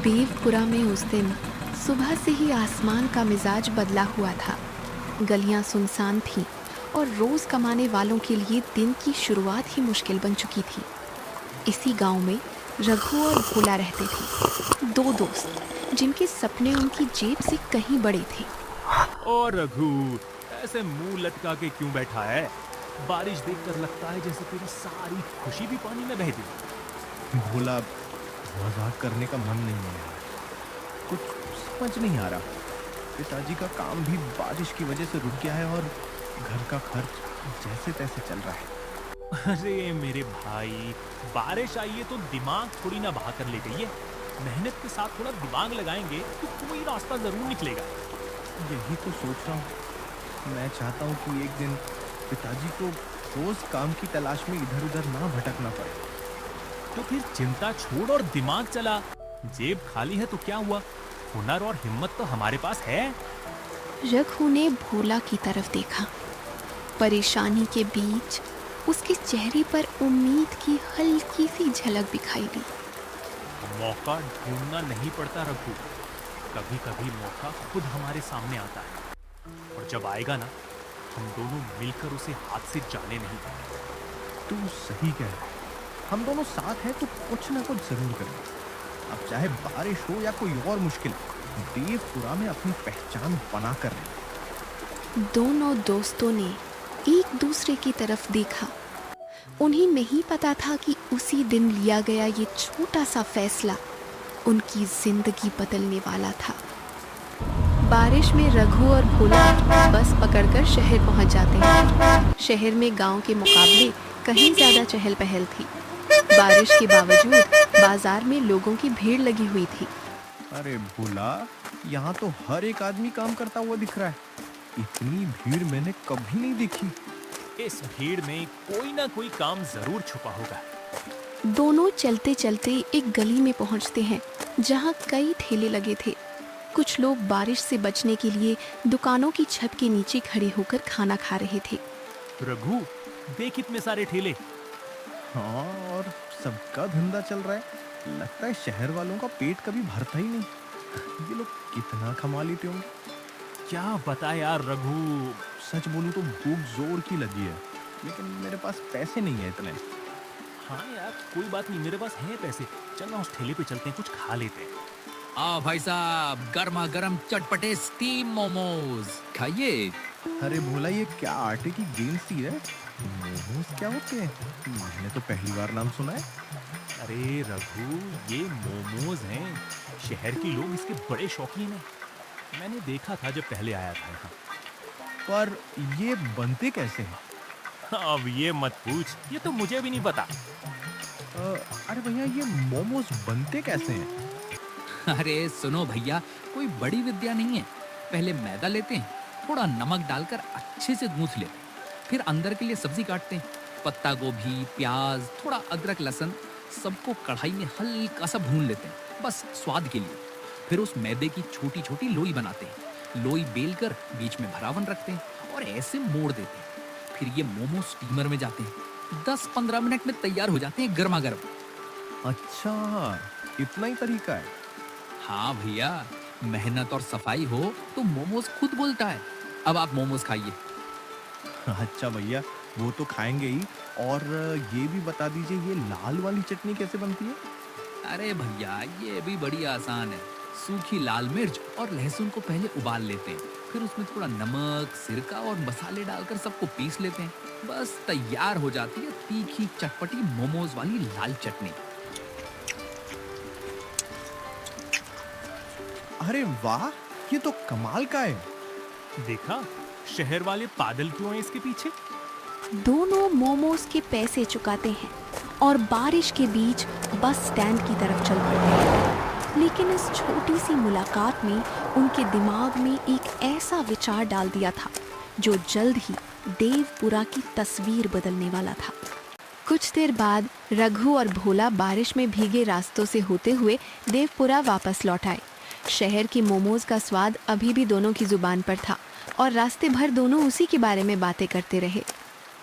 देवपुरा में उस दिन सुबह से ही आसमान का मिजाज बदला हुआ था। गलियां सुनसान थीं और रोज कमाने वालों के लिए दिन की शुरुआत ही मुश्किल बन चुकी थी। इसी गांव में रघु और भोला रहते थे, दो दोस्त जिनके सपने उनकी जेब से कहीं बड़े थे। और रघु, ऐसे मुंह लटका के क्यों बैठा है? बारिश देखकर लगता है जैसे तेरी सारी खुशी भी पानी में बह गई। भोला, मजाक करने का मन नहीं है यार। कुछ समझ नहीं आ रहा। पिताजी का काम भी बारिश की वजह से रुक गया है और घर का खर्च जैसे तैसे चल रहा है। अरे मेरे भाई, बारिश आई है तो दिमाग थोड़ी ना बहा कर ले गई है। मेहनत के साथ थोड़ा दिमाग लगाएंगे तो कोई रास्ता जरूर निकलेगा। यही तो सोच रहा हूँ। मैं चाहता हूँ कि एक दिन पिताजी को रोज काम की तलाश में इधर उधर ना भटकना पड़े। तो फिर चिंता छोड़ और दिमाग चला। जेब खाली है तो क्या हुआ, हुनर और हिम्मत तो हमारे पास है। रघु ने भोला की तरफ देखा। परेशानी के बीच उसके चेहरे पर उम्मीद की हल्की सी झलक दिखाई दी। मौका ढूंढना नहीं पड़ता रघु, कभी कभी मौका खुद हमारे सामने आता है। और जब आएगा ना, हम दोनों मिलकर उसे हाथ से जाने नहीं देंगे। तू सही कह रहा है। हम दोनों साथ हैं तो कुछ ना कुछ जरूर करेंगे। अब चाहे बारिश हो या कोई और मुश्किल, देवपुरा में अपनी पहचान बना कर रहेंगे। दोनों दोस्तों ने एक दूसरे की तरफ देखा। उन्हें नहीं पता था कि उसी दिन लिया गया ये छोटा सा फैसला उनकी जिंदगी बदलने वाला था। बारिश में रघु और भोला बस पकड़कर शहर पहुंच जाते हैं। शहर में गांव के मुकाबले कहीं ज्यादा चहल पहल थी। बारिश के बावजूद बाजार में लोगों की भीड़ लगी हुई थी। अरे भोला, यहाँ तो हर एक आदमी काम करता हुआ दिख रहा है। इतनी भीड़ मैंने कभी नहीं देखी। इस भीड़ में कोई ना कोई काम जरूर छुपा होगा। दोनों चलते चलते एक गली में पहुंचते हैं जहां कई ठेले लगे थे। कुछ लोग बारिश से बचने के लिए दुकानों की छत के नीचे खड़े होकर खाना खा रहे थे। रघु, देख इतने सारे ठेले। हाँ, और सबका धंधा चल रहा है। लगता है शहर वालों का पेट कभी भरता ही नहीं। ये लोग कितना कमा लेते होंगे। क्या बता यार रघु। सच बोलूं तो भूख जोर की लगी है, लेकिन मेरे पास पैसे नहीं है इतने। हाँ यार, कोई बात नहीं, मेरे पास हैं पैसे। चल ना उस ठेले पे चलते हैं, कुछ खा लेते हैं। आओ भाई साहब, गर्मा गर्म चटपटे स्टीम मोमोज खाइए। अरे भोला, ये क्या आटे की गेंद सी है? मोमोज क्या होते हैं? मैंने तो पहली बार नाम सुना है। अरे रघु, ये मोमोज हैं। शहर के लोग इसके बड़े शौकीन हैं। मैंने देखा था जब पहले आया था यहाँ। पर ये बनते कैसे हैं? अब ये मत पूछ, ये तो मुझे भी नहीं पता। अरे भैया, ये मोमोज बनते कैसे हैं? अरे सुनो भैया, कोई बड़ी विद्या नहीं है। पहले मैदा लेते हैं, थोड़ा नमक डालकर अच्छे से गूंथ लेते हैं। फिर अंदर के लिए सब्जी काटते हैं, पत्ता गोभी, प्याज, थोड़ा अदरक, लहसुन, सबको कढ़ाई में हल्का सा भून लेते हैं, बस स्वाद के लिए। फिर उस मैदे की छोटी छोटी लोई बनाते हैं। लोई बेल कर बीच में भरावन रखते हैं और ऐसे मोड़ देते हैं। फिर ये मोमो स्टीमर में जाते हैं। 10-15 मिनट में तैयार हो जाते हैं गर्मा गर्म। अच्छा, इतना ही तरीका है? हाँ भैया, मेहनत और सफाई हो तो मोमोज खुद बोलता है। अब आप मोमोज खाइए। अच्छा भैया, वो तो खाएंगे ही। और ये भी बता दीजिए, ये लाल वाली चटनी कैसे बनती है? अरे भैया, ये भी बड़ी आसान है। सूखी लाल मिर्च और लहसुन को पहले उबाल लेते हैं, फिर उसमें थोड़ा नमक, सिरका और मसाले डालकर सबको पीस लेते हैं। बस तैयार हो जाती है तीखी चटपटी मोमोज वाली लाल चटनी। अरे वाह, ये तो कमाल का है। देखा, शहर वाले पागल क्यों हैं इसके पीछे। दोनों मोमोज के पैसे चुकाते हैं और बारिश के बीच बस स्टैंड की तरफ चल पड़ते हैं। लेकिन इस छोटी सी मुलाकात ने उनके दिमाग में एक ऐसा विचार डाल दिया था जो जल्द ही देवपुरा की तस्वीर बदलने वाला था। कुछ देर बाद रघु और भोला बारिश में भीगे रास्तों से होते हुए देवपुरा वापस लौट आए। शहर की मोमोज का स्वाद अभी भी दोनों की जुबान पर था और रास्ते भर दोनों उसी के बारे में बातें करते रहे।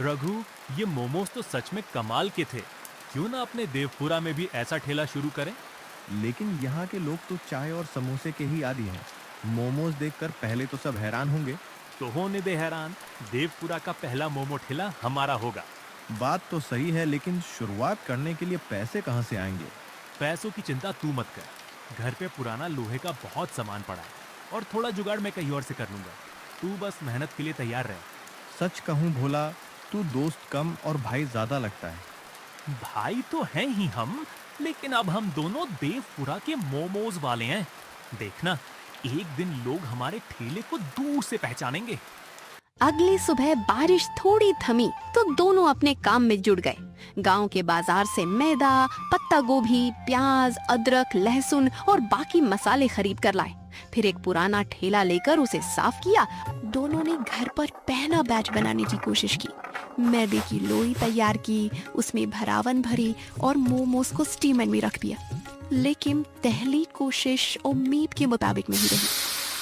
रघु, ये मोमोज तो सच में कमाल के थे। क्यों ना अपने देवपुरा में भी ऐसा ठेला शुरू करें? लेकिन यहाँ के लोग तो चाय और समोसे के ही आदी हैं। मोमोज देखकर पहले तो सब हैरान होंगे। तो होने दे हैरान, देवपुरा का पहला मोमो ठेला हमारा होगा। बात तो सही है, लेकिन शुरुआत करने के लिए पैसे कहाँ से आएंगे? पैसों की चिंता तू मत कर, घर पे पुराना लोहे का बहुत सामान पड़ा है और थोड़ा जुगाड़ मैं कहीं और से कर लूंगा। तू बस मेहनत के लिए तैयार रह। सच कहूँ भोला, तू दोस्त कम और भाई ज्यादा लगता है। भाई तो हैं ही हम, लेकिन अब हम दोनों देवपुरा के मोमोज वाले हैं। देखना, एक दिन लोग हमारे ठेले को दूर से पहचानेंगे। अगली सुबह बारिश थोड़ी थमी तो दोनों अपने काम में जुट गए। गांव के बाजार से मैदा, पत्ता गोभी, प्याज, अदरक, लहसुन और बाकी मसाले खरीद कर लाए। फिर एक पुराना ठेला लेकर उसे साफ किया। दोनों ने घर पर पहला बैच बनाने की कोशिश की। मैदे की लोई तैयार की, उसमें भरावन भरी और मोमोज को स्टीमर में रख दिया। लेकिन पहली कोशिश उम्मीद के मुताबिक नहीं रही।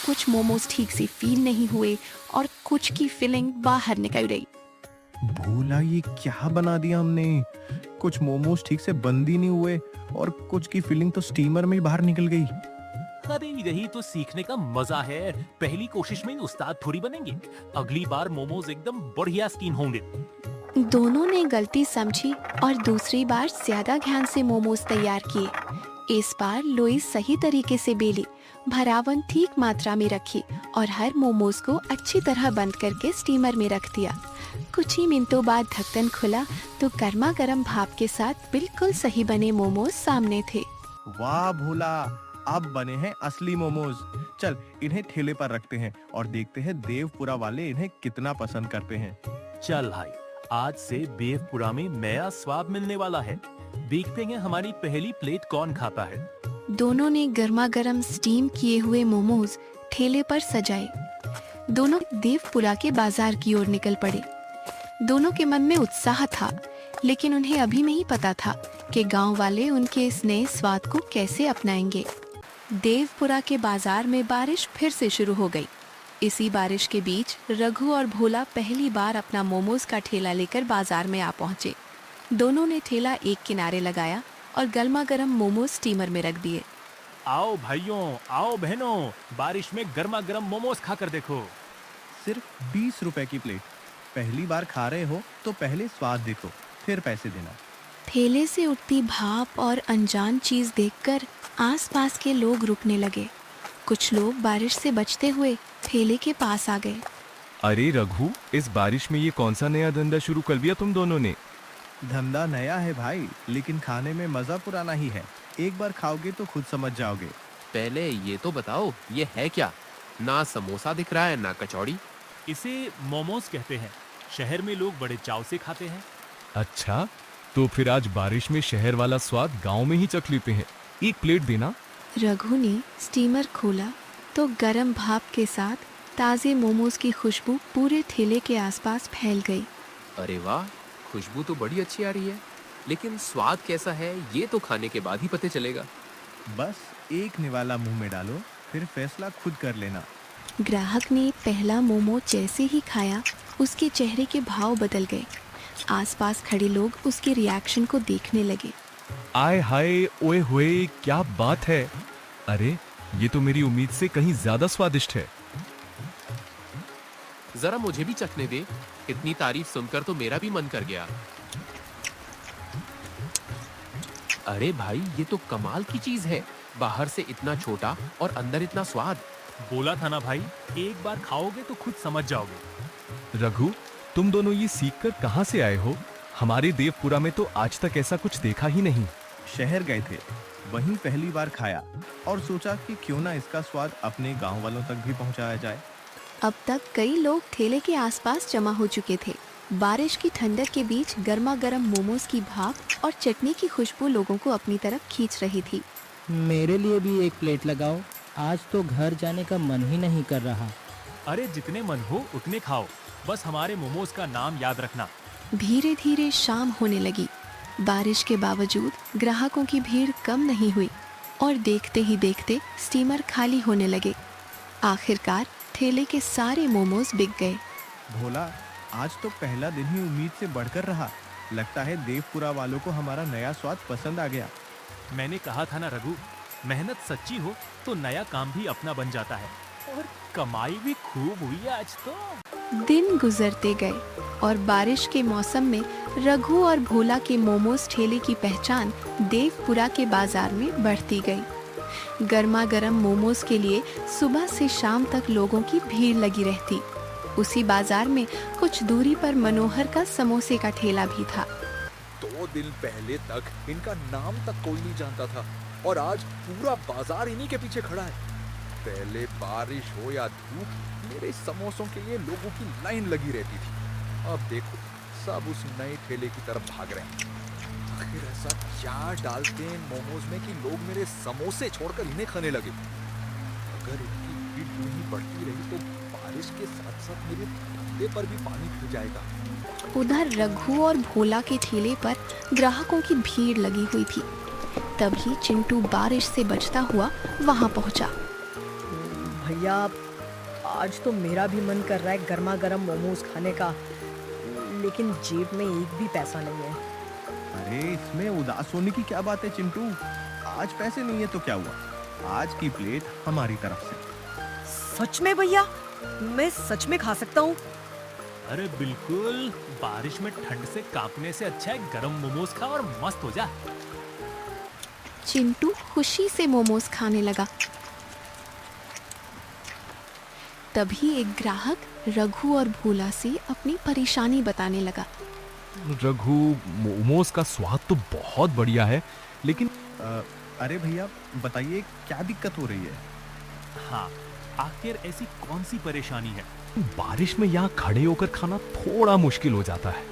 कुछ मोमोज ठीक से फील नहीं हुए और कुछ की फिलिंग बाहर निकल गई। भोला, ये क्या बना दिया हमने? कुछ मोमोज ठीक से बंद ही नहीं हुए और कुछ की फिलिंग तो स्टीमर में ही बाहर निकल गई। अरे यही तो सीखने का मजा है। पहली कोशिश में उस्ताद थोड़ी बनेंगे। अगली बार मोमोज एकदम बढ़िया स्टीम होंगे। दोनों ने गलती समझी और दूसरी बार ज्यादा ध्यान से मोमोज तैयार किए। इस बार लोई सही तरीके से बेली, भरावन ठीक मात्रा में रखी और हर मोमोज को अच्छी तरह बंद करके स्टीमर में रख दिया। कुछ ही मिनटों बाद ढक्कन खुला तो गर्मा गर्म भाप के साथ बिल्कुल सही बने मोमोज सामने थे। वाह भोला, अब बने हैं असली मोमोज। चल इन्हें ठेले पर रखते हैं और देखते हैं देवपुरा वाले इन्हें कितना पसंद करते हैं। चल भाई, आज से देवपुरा में नया स्वाद मिलने वाला है। देखते हैं हमारी पहली प्लेट कौन खाता है। दोनों ने गर्मा गर्म स्टीम किए हुए मोमोज ठेले पर सजाए। दोनों देवपुरा के बाजार की ओर निकल पड़े। दोनों के मन में उत्साह था, लेकिन उन्हें अभी नहीं पता था कि गांव वाले उनके इस नए स्वाद को कैसे अपनाएंगे। देवपुरा के बाजार में बारिश फिर से शुरू हो गई। इसी बारिश के बीच रघु और भोला पहली बार अपना मोमोज का ठेला लेकर बाजार में आ पहुंचे। दोनों ने ठेला एक किनारे लगाया और गर्मा गर्म मोमोज स्टीमर में रख दिए। आओ भाइयों, आओ बहनों, बारिश में गर्मा गर्म मोमोज खाकर देखो। सिर्फ 20 रुपए की प्लेट। पहली बार खा रहे हो तो पहले स्वाद देखो, फिर पैसे देना। ठेले से उठती भाप और अनजान चीज देखकर आसपास के लोग रुकने लगे। कुछ लोग बारिश से बचते हुए ठेले के पास आ गए। अरे रघु, इस बारिश में ये कौन सा नया धंधा शुरू कर लिया तुम दोनों ने? धंधा नया है भाई, लेकिन खाने में मजा पुराना ही है। एक बार खाओगे तो खुद समझ जाओगे। पहले ये तो बताओ, ये है क्या? ना समोसा दिख रहा है ना कचौड़ी। इसे मोमोज कहते हैं। शहर में लोग बड़े चाव से खाते हैं। अच्छा, तो फिर आज बारिश में शहर वाला स्वाद गांव में ही चख लेते हैं। एक प्लेट देना। रघु ने स्टीमर खोला तो गर्म भाप के साथ ताजे मोमोज की खुशबू पूरे ठेले के आसपास फैल गई। अरे वाह, खुशबू तो बड़ी अच्छी आ रही है, लेकिन स्वाद कैसा है ये तो खाने के बाद ही पता चलेगा। बस एक निवाला मुंह में डालो, फिर फैसला खुद कर लेना। ग्राहक ने पहला मोमो जैसे ही खाया, उसके चेहरे के भाव बदल गए। आसपास खड़े लोग उसके रिएक्शन को देखने लगे। आय हाय, ओए होए, क्या बात है! अरे, ये तो मेरी उम्मीद से कहीं ज्यादा स्वादिष्ट है। जरा मुझे भी चखने दे। इतनी तारीफ सुनकर तो मेरा भी मन कर गया। अरे भाई, ये तो कमाल की चीज है। बाहर से इतना छोटा और अंदर इतना स्वाद। बोला था ना भाई, एक बार खाओगे तो खुद समझ जाओगे। रघु, तुम दोनों ये सीखकर कहाँ से आए हो? हमारे देवपुरा में तो आज तक ऐसा कुछ देखा ही नहीं। शहर गए थे, वहीं पहली बार खाया और सोचा कि क्यों ना इसका स्वाद अपने गांव वालों तक भी पहुंचाया जाए। अब तक कई लोग ठेले के आसपास जमा हो चुके थे। बारिश की ठंडक के बीच गर्मा गर्म मोमोज की भाप और चटनी की खुशबू लोगों को अपनी तरफ खींच रही थी। मेरे लिए भी एक प्लेट लगाओ, आज तो घर जाने का मन ही नहीं कर रहा। अरे जितने मन हो उतने खाओ, बस हमारे मोमोज का नाम याद रखना। धीरे धीरे शाम होने लगी। बारिश के बावजूद ग्राहकों की भीड़ कम नहीं हुई और देखते ही देखते स्टीमर खाली होने लगे। आखिरकार ठेले के सारे मोमोज बिक गए। भोला, आज तो पहला दिन ही उम्मीद से बढ़कर रहा। लगता है देवपुरा वालों को हमारा नया स्वाद पसंद आ गया। मैंने कहा था ना रघु, मेहनत सच्ची हो तो नया काम भी अपना बन जाता है और कमाई भी खूब हुई है आज तो। दिन गुजरते गए और बारिश के मौसम में रघु और भोला के मोमोज ठेले की पहचान देवपुरा के बाजार में बढ़ती गई। गर्मा गर्म मोमोज के लिए सुबह से शाम तक लोगों की भीड़ लगी रहती। उसी बाजार में कुछ दूरी पर मनोहर का समोसे का ठेला भी था। 2 दिन पहले तक इनका नाम तक कोई नहीं जानता था और आज पूरा बाजार इन्हीं के पीछे खड़ा है। पहले बारिश हो या धूप, मेरे समोसों के लिए लोगों की लाइन लगी रहती थी। अब देखो, सब उस नए ठेले की तरफ भाग रहे हैं। आखिर ऐसा क्या डालते हैं मोमोज में कि लोग मेरे समोसे छोड़कर इन्हें खाने लगे? अगर इनकी भीड़ यूं ही बढ़ती रही तो बारिश के साथ साथ मेरे धंधे पर भी पानी फिर जाएगा। उधर रघु और भोला के ठेले पर ग्राहकों की भीड़ लगी हुई थी। तभी चिंटू बारिश से बचता हुआ वहां पहुंचा। भैया, आज तो मेरा भी मन कर रहा है गर्मा गर्म मोमोज खाने का, लेकिन जेब में एक भी पैसा नहीं है। अरे इसमें उदास होने की क्या बात है चिंटू? आज पैसे नहीं है तो क्या हुआ? आज की प्लेट हमारी तरफ से। सच में भैया? मैं सच में खा सकता हूँ? अरे बिल्कुल, बारिश में ठंड से कांपने से अच्छा है गरम मोमोज खा और मस्त हो जा। चिंटू खुशी से मोमोज खाने लगा। तभी एक ग्राहक रघु और भोला से अपनी परेशानी बताने लगा। रघु, मोमोज का स्वाद तो बहुत बढ़िया है, लेकिन अरे भैया बताइए क्या दिक्कत हो रही है? हाँ, आखिर ऐसी कौन सी परेशानी है? बारिश में यहाँ खड़े होकर खाना थोड़ा मुश्किल हो जाता है।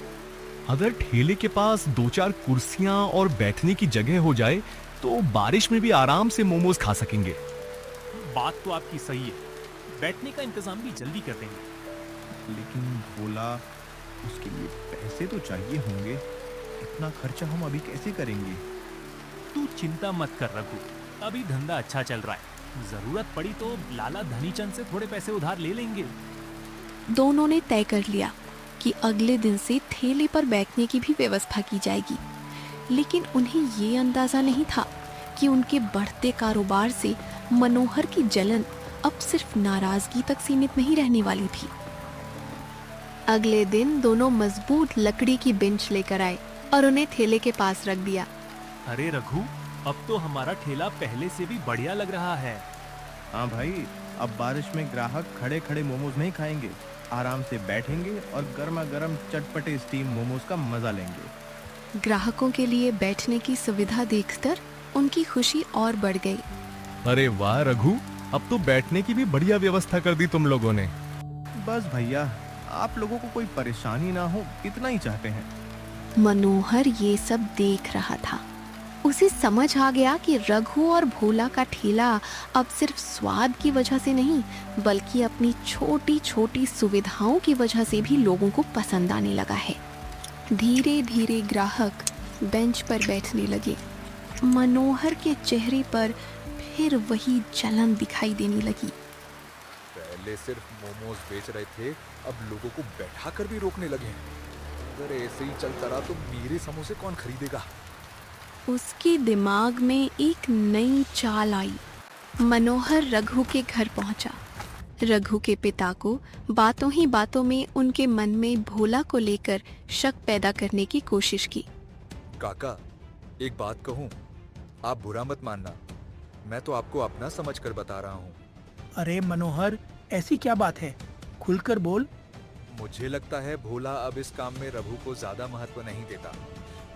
अगर ठेले के पास 2-4 कुर्सियां और बैठने की जगह हो जाए तो बारिश में भी आराम से मोमोज खा सकेंगे। बात तो आपकी सही है, बैठने का इंतजाम भी जल्दी कर देंगे। लेकिन भोला, उसके लिए पैसे तो चाहिए होंगे। इतना खर्चा हम अभी कैसे करेंगे? तू चिंता मत कर रघु, अभी धंधा अच्छा चल रहा है। जरूरत पड़ी तो लाला धनीचंद से थोड़े पैसे उधार ले लेंगे। दोनों ने तय कर लिया कि अगले दिन से ठेले पर बैठने की भी व्यवस्था की जाएगी। लेकिन उन्हें ये अंदाजा नहीं था कि उनके बढ़ते कारोबार से मनोहर की जलन अब सिर्फ नाराजगी तक सीमित नहीं रहने वाली थी। अगले दिन दोनों मजबूत लकड़ी की बेंच लेकर आए और उन्हें ठेले के पास रख दिया। अरे रघु, अब तो हमारा ठेला पहले से भी बढ़िया लग रहा है। हाँ भाई, अब बारिश में ग्राहक खड़े खड़े मोमोज नहीं खाएंगे, आराम से बैठेंगे और गर्मा गर्म चटपटे स्टीम मोमोज का मजा लेंगे। ग्राहकों के लिए बैठने की सुविधा देखकर उनकी खुशी और बढ़ गई। अरे वाह रघु, अब तो बैठने की भी बढ़िया व्यवस्था कर दी तुम लोगों ने। बस भैया, आप लोगों को कोई परेशानी ना हो, इतना ही चाहते हैं। मनोहर ये सब देख रहा था। उसे समझ आ गया कि रघु और भोला का ठेला अब सिर्फ स्वाद की वजह से नहीं, बल्कि अपनी छोटी छोटी सुविधाओं की वजह से भी लोगों को पसंद आने लगा है। धीरे धीरे ग्राहक बेंच पर बैठने लगे। मनोहर के चेहरे पर फिर वही जलन दिखाई देने लगी। पहले सिर्फ मोमोज बेच रहे थे, अब लोगों को बैठा कर भी रोकने लगे हैं। अगर ऐसे ही चलता रहा तो मेरे समोसे कौन खरीदेगा? उसके दिमाग में एक नई चाल आई। मनोहर रघु के घर पहुंचा। रघु के पिता को बातों ही बातों में उनके मन में भोला को लेकर शक पैदा करने की कोशिश की। काका, एक बात कहूँ, आप बुरा मत मानना, मैं तो आपको अपना समझकर बता रहा हूँ। अरे मनोहर, ऐसी क्या बात है? खुलकर बोल। मुझे लगता है भोला अब इस काम में रघु को ज्यादा महत्व नहीं देता।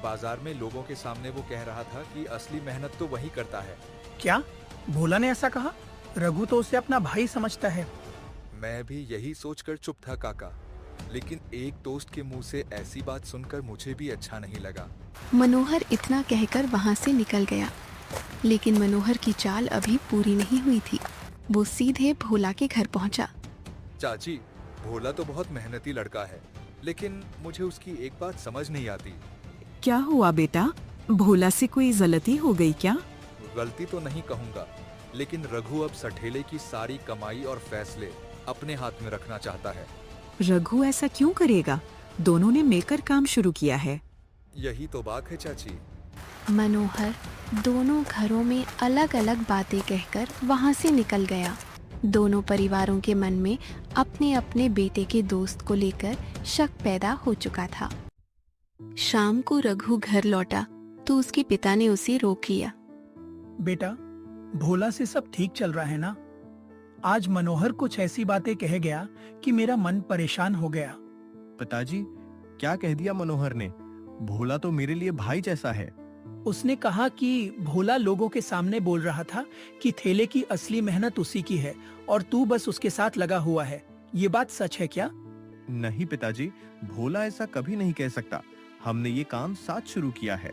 बाजार में लोगों के सामने वो कह रहा था कि असली मेहनत तो वही करता है। क्या भोला ने ऐसा कहा? रघु तो उसे अपना भाई समझता है। मैं भी यही सोचकर चुप था काका, लेकिन एक दोस्त के मुंह से ऐसी बात सुनकर मुझे भी अच्छा नहीं लगा। मनोहर इतना कहकर वहां से निकल गया। लेकिन मनोहर की चाल अभी पूरी नहीं हुई थी। वो सीधे भोला के घर पहुंचा। चाची, भोला तो बहुत मेहनती लड़का है, लेकिन मुझे उसकी एक बात समझ नहीं आती। क्या हुआ बेटा? भोला से कोई गलती हो गई क्या? गलती तो नहीं कहूँगा, लेकिन रघु अब सठेले की सारी कमाई और फैसले अपने हाथ में रखना चाहता है। रघु ऐसा क्यों करेगा? दोनों ने मिलकर काम शुरू किया है। यही तो बात है चाची। मनोहर दोनों घरों में अलग अलग बातें कहकर वहां से निकल गया। दोनों परिवारों के मन में अपने अपने बेटे के दोस्त को लेकर शक पैदा हो चुका था। शाम को रघु घर लौटा तो उसके पिता ने उसे रोक लिया। बेटा, भोला से सब ठीक चल रहा है ना? आज मनोहर कुछ ऐसी बातें कह गया कि मेरा मन परेशान हो गया। पिताजी, क्या कह दिया मनोहर ने? भोला तो मेरे लिए भाई जैसा है। उसने कहा कि भोला लोगों के सामने बोल रहा था कि ठेले की असली मेहनत उसी की है और तू बस उसके साथ लगा हुआ है। ये बात सच है क्या? नहीं पिताजी, भोला ऐसा कभी नहीं कह सकता। हमने ये काम साथ शुरू किया है।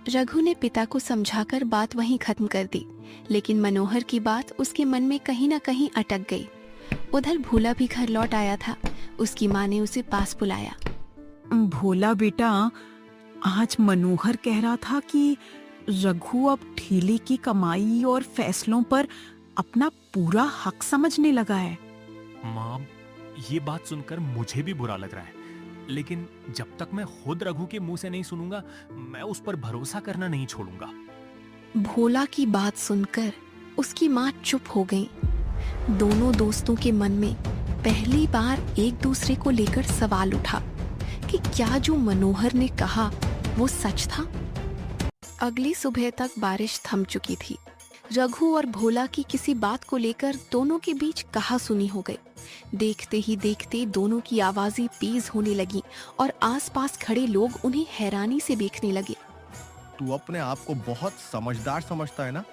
रघु ने पिता को समझाकर बात वहीं खत्म कर दी, लेकिन मनोहर की बात उसके मन में कहीं ना कहीं अटक गई। उधर भोला भी घर लौट आया था। उसकी माँ ने उसे पास बुलाया। भोला बेटा, आज मनोहर कह रहा था कि रघु अब ठेले की कमाई और फैसलों पर अपना पूरा हक समझने लगा है। माँ, ये बात सुनकर मुझे भी बुरा लग रहा है, लेकिन जब तक मैं खुद रघु के मुंह से नहीं सुनूंगा, मैं उस पर भरोसा करना नहीं छोड़ूंगा। भोला की बात सुनकर उसकी माँ चुप हो गई। दोनों दोस्तों के मन में पहली बार एक दूसरे को लेकर सवाल उठा कि क्या जो मनोहर ने कहा वो सच था। अगली सुबह तक बारिश थम चुकी थी। रघु और भोला की किसी बात को लेकर दोनों के बीच कहासुनी हो गई। देखते ही देखते दोनों की आवाजें तेज होने लगी और आसपास खड़े लोग उन्हें हैरानी से देखने लगे। तू अपने आप को बहुत समझदार समझता है ना?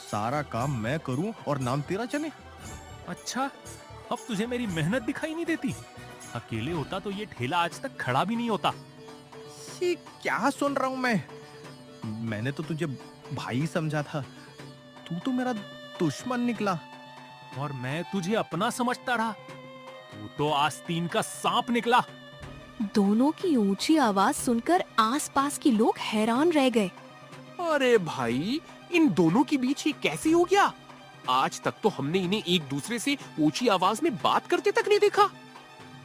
सारा काम मैं करूं और नाम तेरा चले। अच्छा, अब तुझे मेरी मेहनत दिखाई नहीं देती? अकेले होता तो ये ठेला आज तक खड़ा भी नहीं होता। ये क्या सुन रहा हूं मैं? मैंने तो तुझे भाई समझा था, तू तो मेरा दुश्मन निकला। और मैं तुझे अपना समझता रहा, तू तो आस्तीन का सांप निकला। दोनों की ऊंची आवाज सुनकर आसपास के लोग हैरान रह गए। अरे भाई, इन दोनों के बीच ये कैसे हो गया? आज तक तो हमने इन्हें एक दूसरे से ऊंची आवाज में बात करते तक नहीं देखा।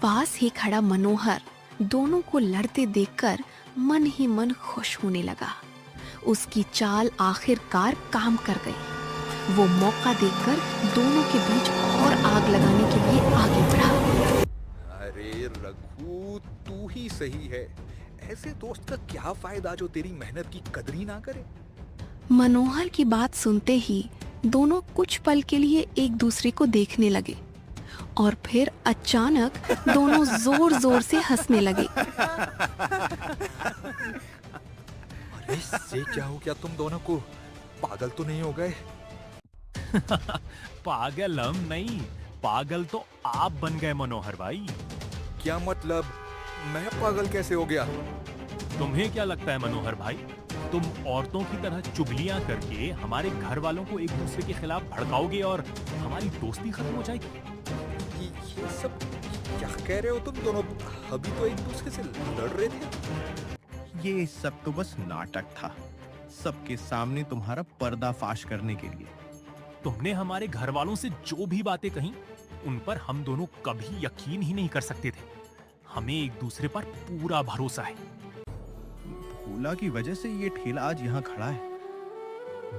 पास ही खड़ा मनोहर दोनों को लड़ते देखकर मन ही मन खुश होने लगा। उसकी चाल आखिरकार काम कर गई। वो मौका देखकर दोनों के बीच और आग लगाने के लिए आगे बढ़ा। अरे रघु, तू ही सही है। ऐसे दोस्त का क्या फायदा जो तेरी मेहनत की कदर ही ना करे। मनोहर की बात सुनते ही दोनों कुछ पल के लिए एक दूसरे को देखने लगे और फिर अचानक दोनों जोर जोर से हंसने लगे। अरे इससे क्या हो गया तुम दोनों को? पागल तो नहीं हो गए? पागल हम नहीं, पागल तो आप बन गए मनोहर भाई। क्या मतलब? मैं पागल कैसे हो गया? तुम्हें क्या लगता है मनोहर भाई, तुम औरतों की तरह चुगलियां करके हमारे घर वालों को एक दूसरे के खिलाफ भड़काओगे और हमारी दोस्ती खत्म हो जाएगी? ये सब क्या कह रहे हो तुम दोनों? अभी तो एक दूसरे से लड़ रहे थे। ये सब तो बस नाटक था, सबके सामने तुम्हारा पर्दाफाश करने के लिए। तुमने हमारे घर वालों से जो भी बातें कही, उन पर हम दोनों कभी यकीन ही नहीं कर सकते थे। हमें एक दूसरे पर पूरा भरोसा है। भोला की वजह से ये ठेला आज यहाँ खड़ा है।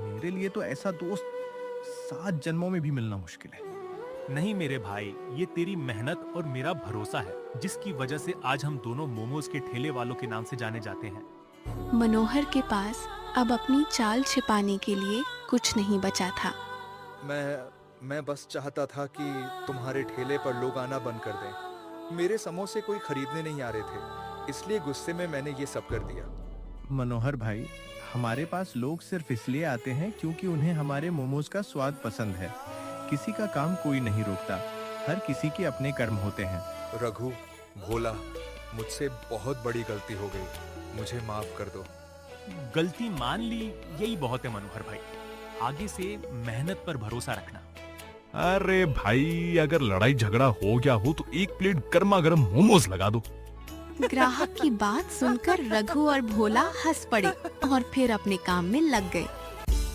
मेरे लिए तो ऐसा दोस्त 7 जन्मों में भी मिलना मुश्किल है। नहीं मेरे भाई, ये तेरी मेहनत और मेरा भरोसा है, जिसकी वजह से आज हम दोनों मोमोज के ठेले वालों के नाम से जाने जाते हैं। मनोहर के पास अब अपनी चाल छिपाने के लिए कुछ नहीं बचा था। मैं बस चाहता था कि तुम्हारे ठेले पर लोग आना बंद कर दें। मेरे समोसे कोई खरीदने नहीं आ रहे थे, इसलिए गुस्से में मैंने ये सब कर दिया। मनोहर भाई, हमारे पास लोग सिर्फ इसलिए आते हैं क्योंकि उन्हें हमारे मोमोज का स्वाद पसंद है। किसी का काम कोई नहीं रोकता, हर किसी के अपने कर्म होते हैं। रघु, भोला, मुझसे बहुत बड़ी गलती हो गई, मुझे माफ कर दो। गलती मान ली, यही बहुत है मनोहर भाई। आगे से मेहनत पर भरोसा रखना। अरे भाई, अगर लड़ाई झगड़ा हो गया हो तो एक प्लेट गर्मा गर्म मोमोज लगा दो। ग्राहक की बात सुनकर रघु और भोला हंस पड़े और फिर अपने काम में लग गए।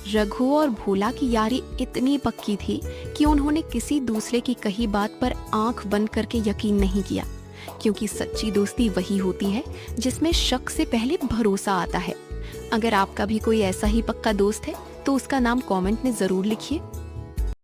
रघु और भोला की यारी इतनी पक्की थी कि उन्होंने किसी दूसरे की कही बात पर आंख बंद करके यकीन नहीं किया, क्योंकि सच्ची दोस्ती वही होती है जिसमें शक से पहले भरोसा आता है। अगर आपका भी कोई ऐसा ही पक्का दोस्त है तो उसका नाम कमेंट में ज़रूर लिखिए।